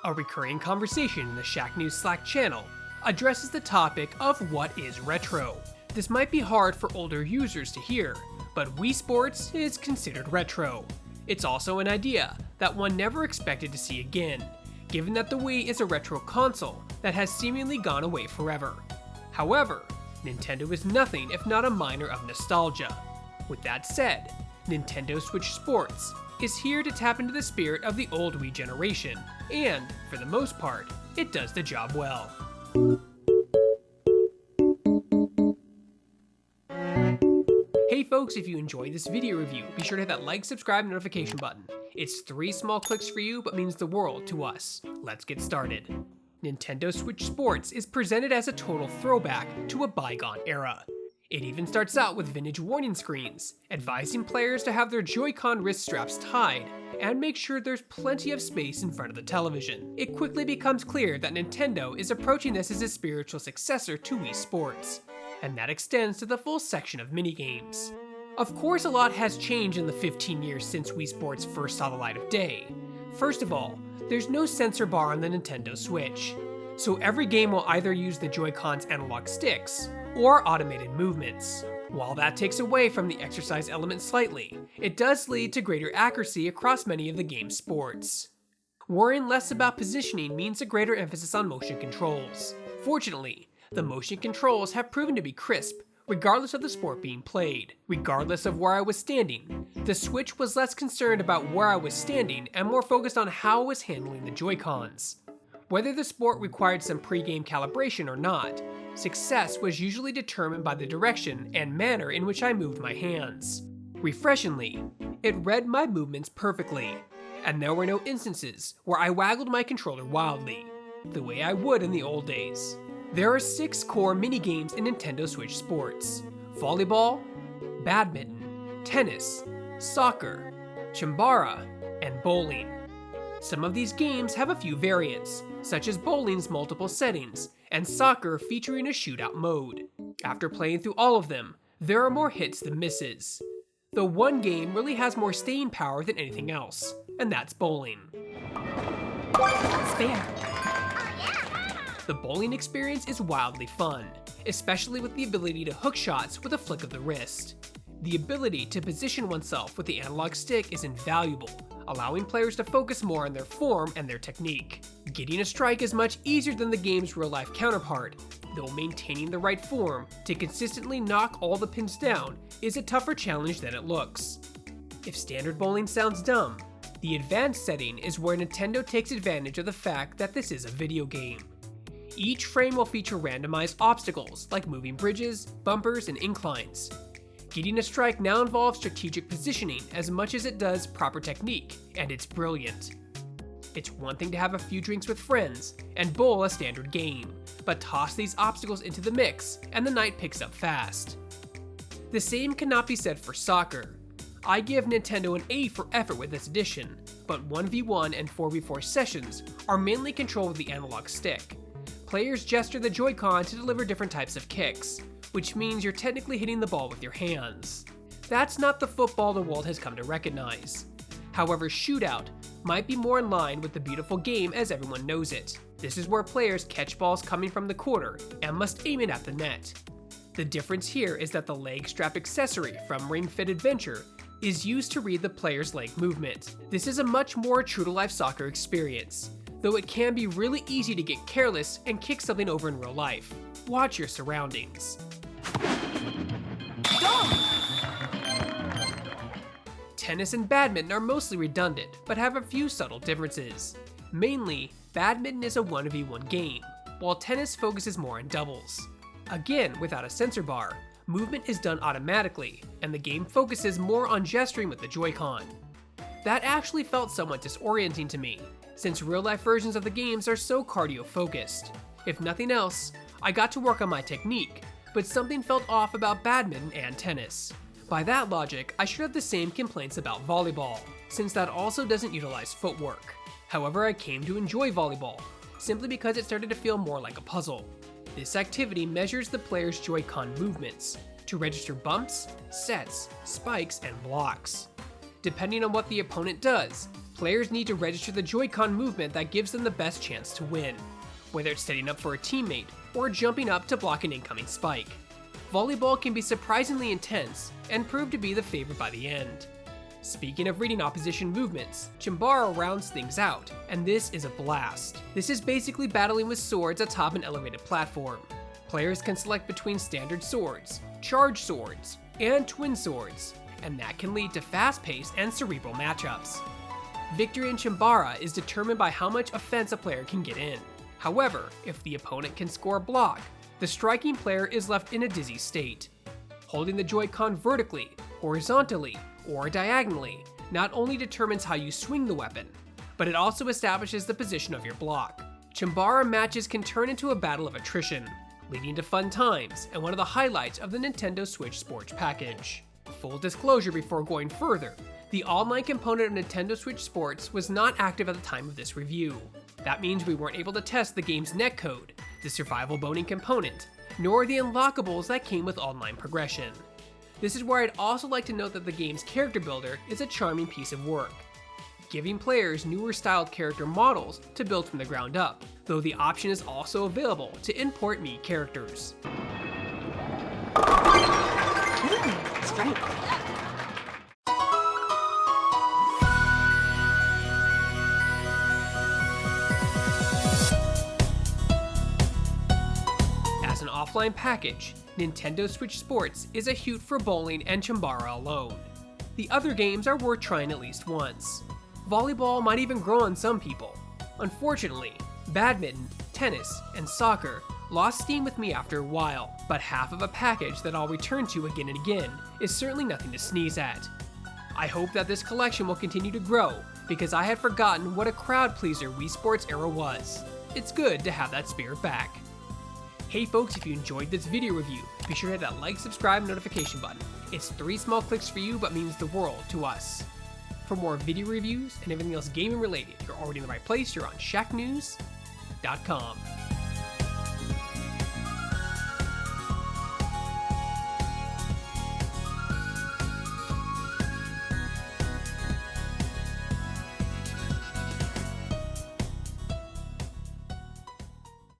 a recurring conversation in the Shacknews Slack channel, addresses the topic of what is retro. This might be hard for older users to hear, but Wii Sports is considered retro. It's also an idea that one never expected to see again, given that the Wii is a retro console that has seemingly gone away forever. However, Nintendo is nothing if not a miner of nostalgia. With that said, Nintendo Switch Sports is here to tap into the spirit of the old Wii generation, and, for the most part, it does the job well. Hey folks, if you enjoyed this video review, be sure to hit that like, subscribe, and notification button. It's 3 small clicks for you, but means the world to us. Let's get started. Nintendo Switch Sports is presented as a total throwback to a bygone era. It even starts out with vintage warning screens, advising players to have their Joy-Con wrist straps tied, and make sure there's plenty of space in front of the television. It quickly becomes clear that Nintendo is approaching this as a spiritual successor to Wii Sports, and that extends to the full section of minigames. Of course, a lot has changed in the 15 years since Wii Sports first saw the light of day. First of all, there's no sensor bar on the Nintendo Switch, so every game will either use the Joy-Con's analog sticks, or automated movements. While that takes away from the exercise element slightly, it does lead to greater accuracy across many of the game's sports. Worrying less about positioning means a greater emphasis on motion controls. Fortunately, the motion controls have proven to be crisp, regardless of the sport being played. Regardless of where I was standing, the Switch was less concerned about where I was standing and more focused on how I was handling the Joy-Cons. Whether the sport required some pre-game calibration or not, success was usually determined by the direction and manner in which I moved my hands. Refreshingly, it read my movements perfectly, and there were no instances where I waggled my controller wildly, the way I would in the old days. There are 6 core minigames in Nintendo Switch Sports: volleyball, badminton, tennis, soccer, chambara, and bowling. Some of these games have a few variants, such as bowling's multiple settings, and soccer featuring a shootout mode. After playing through all of them, there are more hits than misses. Though one game really has more staying power than anything else, and that's bowling. Spare. The bowling experience is wildly fun, especially with the ability to hook shots with a flick of the wrist. The ability to position oneself with the analog stick is invaluable, allowing players to focus more on their form and their technique. Getting a strike is much easier than the game's real-life counterpart, though maintaining the right form to consistently knock all the pins down is a tougher challenge than it looks. If standard bowling sounds dumb, the advanced setting is where Nintendo takes advantage of the fact that this is a video game. Each frame will feature randomized obstacles like moving bridges, bumpers, and inclines. Getting a strike now involves strategic positioning as much as it does proper technique, and it's brilliant. It's one thing to have a few drinks with friends and bowl a standard game, but toss these obstacles into the mix and the night picks up fast. The same cannot be said for soccer. I give Nintendo an A for effort with this edition, but 1v1 and 4v4 sessions are mainly controlled with the analog stick. Players gesture the Joy-Con to deliver different types of kicks, which means you're technically hitting the ball with your hands. That's not the football the world has come to recognize. However, Shootout might be more in line with the beautiful game as everyone knows it. This is where players catch balls coming from the corner and must aim it at the net. The difference here is that the leg strap accessory from Ring Fit Adventure is used to read the player's leg movement. This is a much more true-to-life soccer experience, though it can be really easy to get careless and kick something over in real life. Watch your surroundings. Tennis and badminton are mostly redundant, but have a few subtle differences. Mainly, badminton is a 1v1 game, while tennis focuses more on doubles. Again, without a sensor bar, movement is done automatically, and the game focuses more on gesturing with the Joy-Con. That actually felt somewhat disorienting to me, since real-life versions of the games are so cardio-focused. If nothing else, I got to work on my technique, but something felt off about badminton and tennis. By that logic, I should have the same complaints about volleyball, since that also doesn't utilize footwork. However, I came to enjoy volleyball, simply because it started to feel more like a puzzle. This activity measures the player's Joy-Con movements to register bumps, sets, spikes, and blocks. Depending on what the opponent does, players need to register the Joy-Con movement that gives them the best chance to win, whether it's setting up for a teammate or jumping up to block an incoming spike. Volleyball can be surprisingly intense and prove to be the favorite by the end. Speaking of reading opposition movements, Chimbara rounds things out, and this is a blast. This is basically battling with swords atop an elevated platform. Players can select between standard swords, charged swords, and twin swords, and that can lead to fast-paced and cerebral matchups. Victory in Chimbara is determined by how much offense a player can get in. However, if the opponent can score a block, the striking player is left in a dizzy state. Holding the Joy-Con vertically, horizontally, or diagonally not only determines how you swing the weapon, but it also establishes the position of your block. Chimbara matches can turn into a battle of attrition, leading to fun times and one of the highlights of the Nintendo Switch Sports package. Full disclosure before going further, the online component of Nintendo Switch Sports was not active at the time of this review. That means we weren't able to test the game's netcode, the survival boning component, nor the unlockables that came with online progression. This is where I'd also like to note that the game's character builder is a charming piece of work, giving players newer styled character models to build from the ground up, though the option is also available to import Mii characters. It's great. As an offline package, Nintendo Switch Sports is a hoot for bowling and Chimbara alone. The other games are worth trying at least once. Volleyball might even grow on some people. Unfortunately, badminton, tennis, and soccer lost steam with me after a while, but half of a package that I'll return to again and again is certainly nothing to sneeze at. I hope that this collection will continue to grow, because I had forgotten what a crowd pleaser Wii Sports era was. It's good to have that spirit back. Hey folks, if you enjoyed this video review, be sure to hit that like, subscribe, and notification button. It's 3 small clicks for you, but means the world to us. For more video reviews and everything else gaming related, you're already in the right place. You're on Shacknews.com.